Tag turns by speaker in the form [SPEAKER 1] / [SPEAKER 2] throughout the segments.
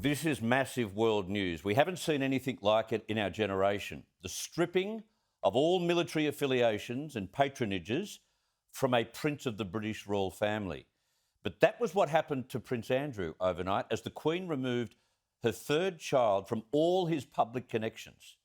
[SPEAKER 1] This is massive world news. We haven't seen anything like it in our generation. The stripping of all military affiliations and patronages from a prince of the British royal family. But that was what happened to Prince Andrew overnight as the Queen removed her third child from all his public connections.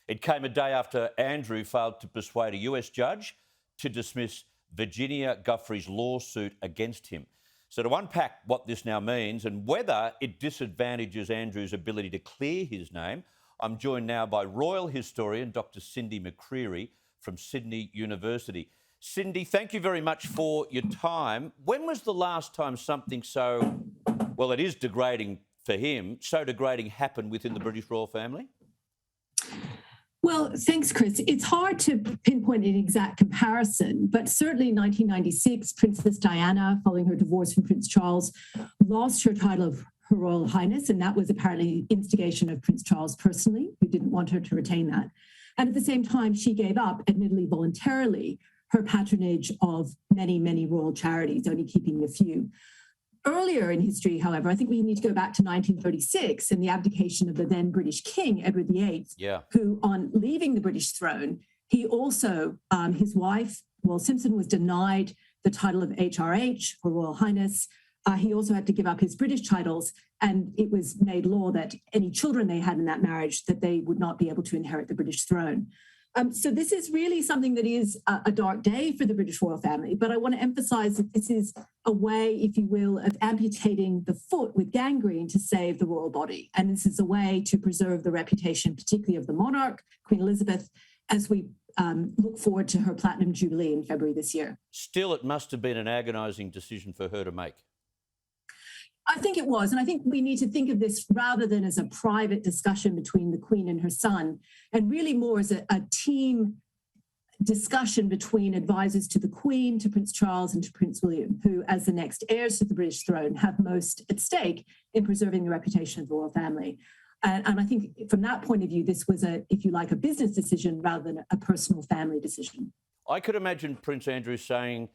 [SPEAKER 1] It came a day after Andrew failed to persuade a US judge to dismiss Virginia Giuffre's lawsuit against him. So to unpack what this now means and whether it disadvantages Andrew's ability to clear his name, I'm joined now by royal historian Dr Cindy McCreery from Sydney University. Cindy, thank you very much for your time. When was the last time something so, well, it is degrading for him, so degrading happened within the British royal family?
[SPEAKER 2] Well, thanks, Chris. It's hard to pinpoint an exact comparison, but certainly in 1996, Princess Diana, following her divorce from Prince Charles, lost her title of Her Royal Highness, and that was apparently instigation of Prince Charles personally, who didn't want her to retain that. And at the same time, she gave up, admittedly voluntarily, her patronage of many, many royal charities, only keeping a few. Earlier in history, however, I think we need to go back to 1936 and the abdication of the then British King, Edward VIII, who, on leaving the British throne, he also, his wife, Simpson, was denied the title of HRH, Her Royal Highness. He also had to give up his British titles, and it was made law that any children they had in that marriage, that they would not be able to inherit the British throne. So this is really something that is a dark day for the British royal family. But I want to emphasize that this is a way, if you will, of amputating the foot with gangrene to save the royal body. And this is a way to preserve the reputation, particularly of the monarch, Queen Elizabeth, as we look forward to her Platinum Jubilee in February this year.
[SPEAKER 1] Still, it must have been an agonising decision for her to make.
[SPEAKER 2] I think it was. And I think we need to think of this rather than as a private discussion between the Queen and her son, and really more as a team discussion between advisors to the Queen, to Prince Charles and to Prince William, who, as the next heirs to the British throne, have most at stake in preserving the reputation of the royal family. And I think from that point of view, this was if you like, a business decision rather than a personal family decision.
[SPEAKER 1] I could imagine Prince Andrew saying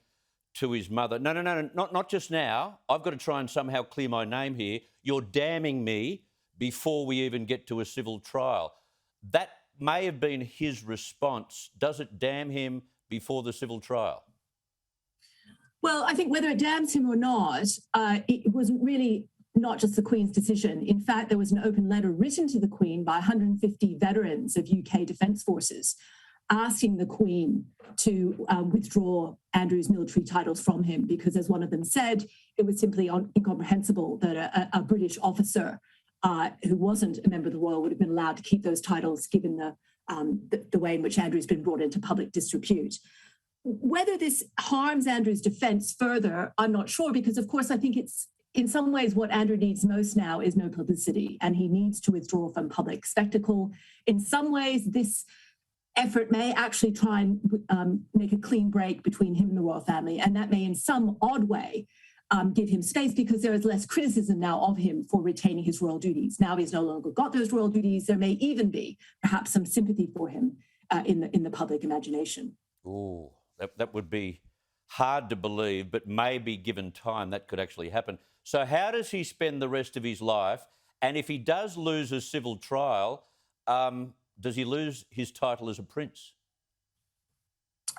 [SPEAKER 1] to his mother, no, not just now. I've got to try and somehow clear my name here. You're damning me before we even get to a civil trial. That may have been his response. Does it damn him before the civil trial?
[SPEAKER 2] Well, I think whether it damns him or not, it wasn't really not just the Queen's decision. In fact, there was an open letter written to the Queen by 150 veterans of UK Defence Forces asking the Queen to withdraw Andrew's military titles from him, because, as one of them said, it was simply incomprehensible that a British officer who wasn't a member of the royal would have been allowed to keep those titles, given the way in which Andrew's been brought into public disrepute. Whether this harms Andrew's defence further, I'm not sure, because, of course, I think it's in some ways what Andrew needs most now is no publicity, and he needs to withdraw from public spectacle. In some ways, this effort may actually try and make a clean break between him and the royal family, and that may in some odd way give him space, because there is less criticism now of him for retaining his royal duties. Now he's no longer got those royal duties. There may even be perhaps some sympathy for him in the public imagination.
[SPEAKER 1] Ooh, that would be hard to believe, but maybe given time that could actually happen. So how does he spend the rest of his life? And if he does lose a civil trial, does he lose his title as a prince?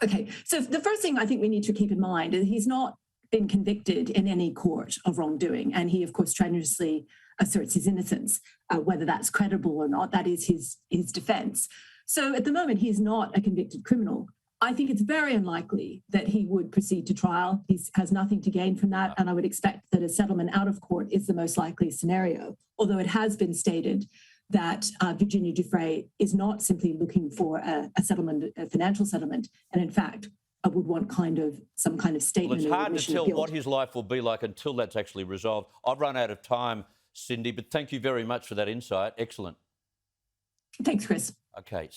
[SPEAKER 2] Okay, so the first thing I think we need to keep in mind is he's not been convicted in any court of wrongdoing, and he, of course, strenuously asserts his innocence. Whether that's credible or not, that is his defence. So at the moment, he's not a convicted criminal. I think it's very unlikely that he would proceed to trial. He has nothing to gain from that, and I would expect that a settlement out of court is the most likely scenario, although it has been stated that Virginia Giuffre is not simply looking for a settlement, a financial settlement, and in fact, I would want some kind of statement.
[SPEAKER 1] Well, it's hard to tell what his life will be like until that's actually resolved. I've run out of time, Cindy, but thank you very much for that insight. Excellent.
[SPEAKER 2] Thanks, Chris.
[SPEAKER 1] Okay.